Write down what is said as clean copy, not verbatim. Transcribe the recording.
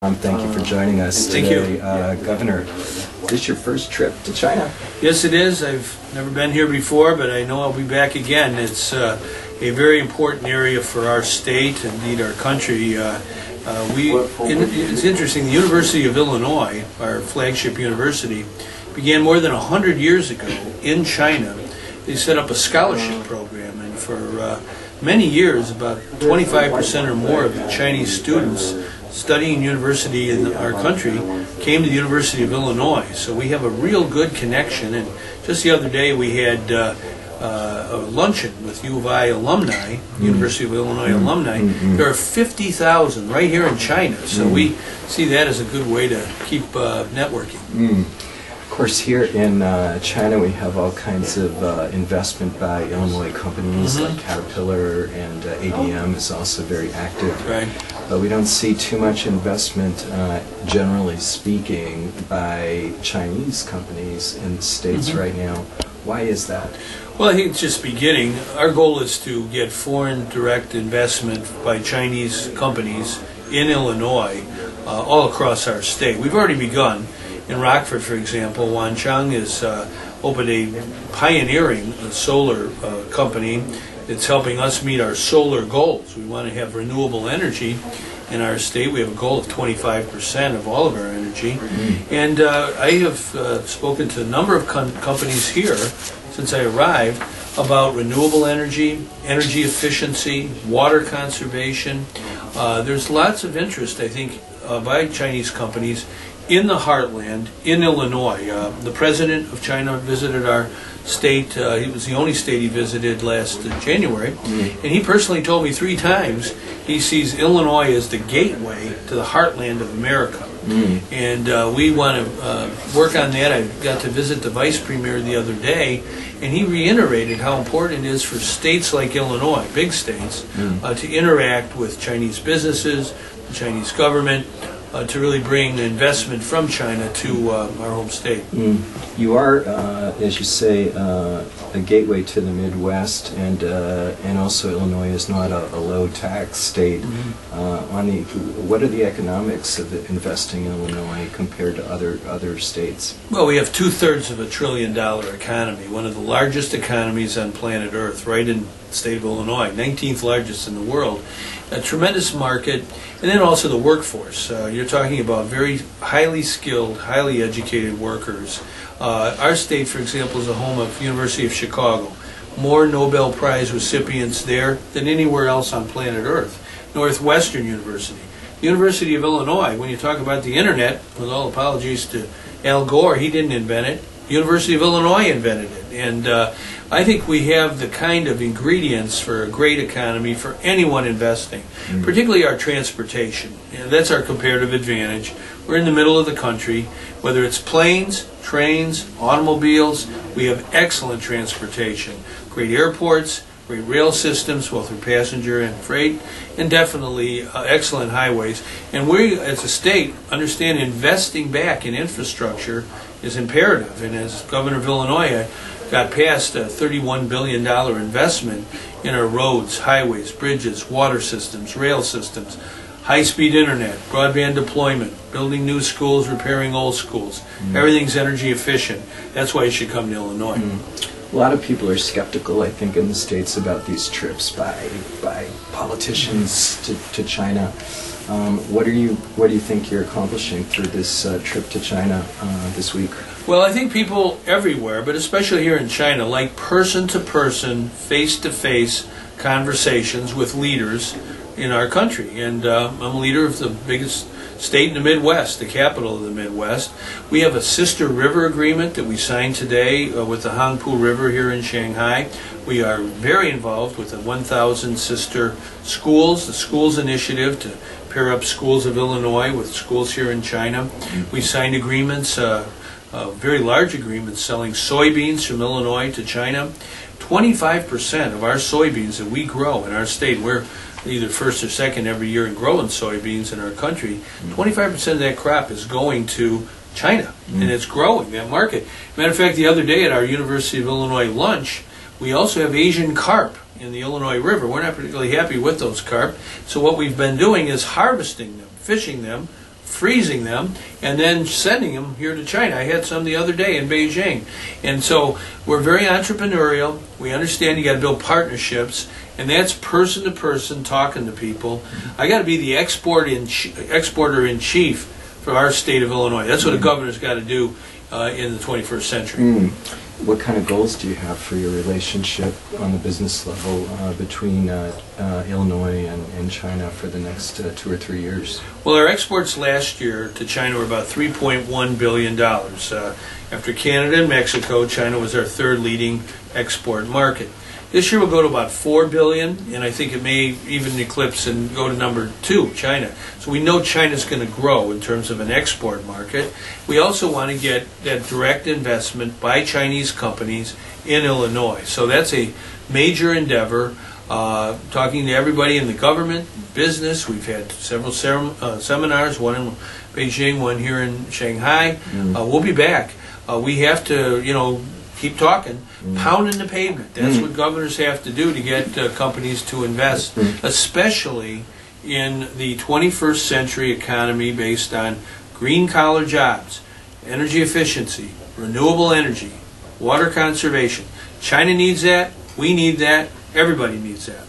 Thank you for joining us Thank today. you. Governor, is this your first trip to China? Yes, it is. I've never been here before, but I know I'll be back again. It's a very important area for our state, indeed our country. It's interesting, the University of Illinois, our flagship university, began more than 100 years ago in China. They set up a scholarship program, and for many years, about 25% or more of the Chinese students studying university in our country came to the University of Illinois. So we have a real good connection. And just the other day we had a luncheon with U of I alumni, University of Illinois alumni. There are 50,000 right here in China. So we see that as a good way to keep networking. Of course, here in China we have all kinds of investment by Illinois companies like Caterpillar, and ADM is also very active. Right. But we don't see too much investment, generally speaking, by Chinese companies in the States right now. Why is that? Well, I think it's just beginning. Our goal is to get foreign direct investment by Chinese companies in Illinois all across our state. We've already begun. In Rockford, for example, Wancheng has opened a pioneering solar company that's helping us meet our solar goals. We want to have renewable energy in our state. We have a goal of 25% of all of our energy. And I have spoken to a number of companies here since I arrived about renewable energy, energy efficiency, water conservation. There's lots of interest, I think, by Chinese companies in the heartland, in Illinois. The president of China visited our state. He was the only state he visited last January. And he personally told me 3 times he sees Illinois as the gateway to the heartland of America. And we want to work on that. I got to visit the vice premier the other day, and he reiterated how important it is for states like Illinois, big states, to interact with Chinese businesses, the Chinese government, to really bring investment from China to our home state. You are, as you say, a gateway to the Midwest, and also Illinois is not a low-tax state. What are the economics of investing in Illinois compared to other states? Well, we have 2/3 of $1 trillion economy, one of the largest economies on planet Earth, right in the state of Illinois, 19th largest in the world. A tremendous market, and then also the workforce. You're talking about very highly skilled, highly educated workers. Our state, for example, is the home of University of Chicago. More Nobel Prize recipients there than anywhere else on planet Earth. Northwestern University. University of Illinois, when you talk about the internet, with all apologies to Al Gore, he didn't invent it. University of Illinois invented it. And I think we have the kind of ingredients for a great economy for anyone investing, particularly our transportation. That's our comparative advantage. We're in the middle of the country. Whether it's planes, trains, automobiles, we have excellent transportation. Great airports, great rail systems, both for passenger and freight, and definitely excellent highways. And we, as a state, understand investing back in infrastructure is imperative. And as governor of Illinois, I got passed a $31 billion investment in our roads, highways, bridges, water systems, rail systems, high-speed internet, broadband deployment, building new schools, repairing old schools. Everything's energy efficient. That's why you should come to Illinois. A lot of people are skeptical, I think, in the States about these trips by politicians to China. What do you think you're accomplishing through this trip to China this week? Well, I think people everywhere, but especially here in China, like person-to-person, face-to-face conversations with leaders in our country. And I'm a leader of the biggest state in the Midwest, the capital of the Midwest. We have a sister river agreement that we signed today with the Hangpu River here in Shanghai. We are very involved with the 1,000 sister schools, the schools initiative to pair up schools of Illinois with schools here in China. We signed agreements, very large agreements, selling soybeans from Illinois to China. 25% of our soybeans that we grow in our state, we're either first or second every year in growing soybeans in our country, 25% of that crop is going to China, and it's growing, that market. Matter of fact, the other day at our University of Illinois lunch, we also have Asian carp in the Illinois River. We're not particularly happy with those carp, so what we've been doing is harvesting them, fishing them freezing them and then sending them here to China. I had some the other day in Beijing. And so we're very entrepreneurial. We understand you got to build partnerships, and that's person to person talking to people. I got to be the exporter in chief for our state of Illinois. That's what a governor's got to do in the 21st century. What kind of goals do you have for your relationship on the business level between Illinois and China for the next 2 or 3 years? Well, our exports last year to China were about $3.1 billion. After Canada and Mexico, China was our third leading export market. This year we'll go to about $4 billion, and I think it may even eclipse and go to number 2, China. So we know China's going to grow in terms of an export market. We also want to get that direct investment by Chinese companies in Illinois. So that's a major endeavor. Talking to everybody in the government, business. We've had several seminars, one in Beijing, one here in Shanghai. We'll be back. We have to, keep talking, pounding the pavement. That's what governors have to do to get companies to invest, especially in the 21st century economy based on green-collar jobs, energy efficiency, renewable energy, water conservation. China needs that. We need that. Everybody needs that.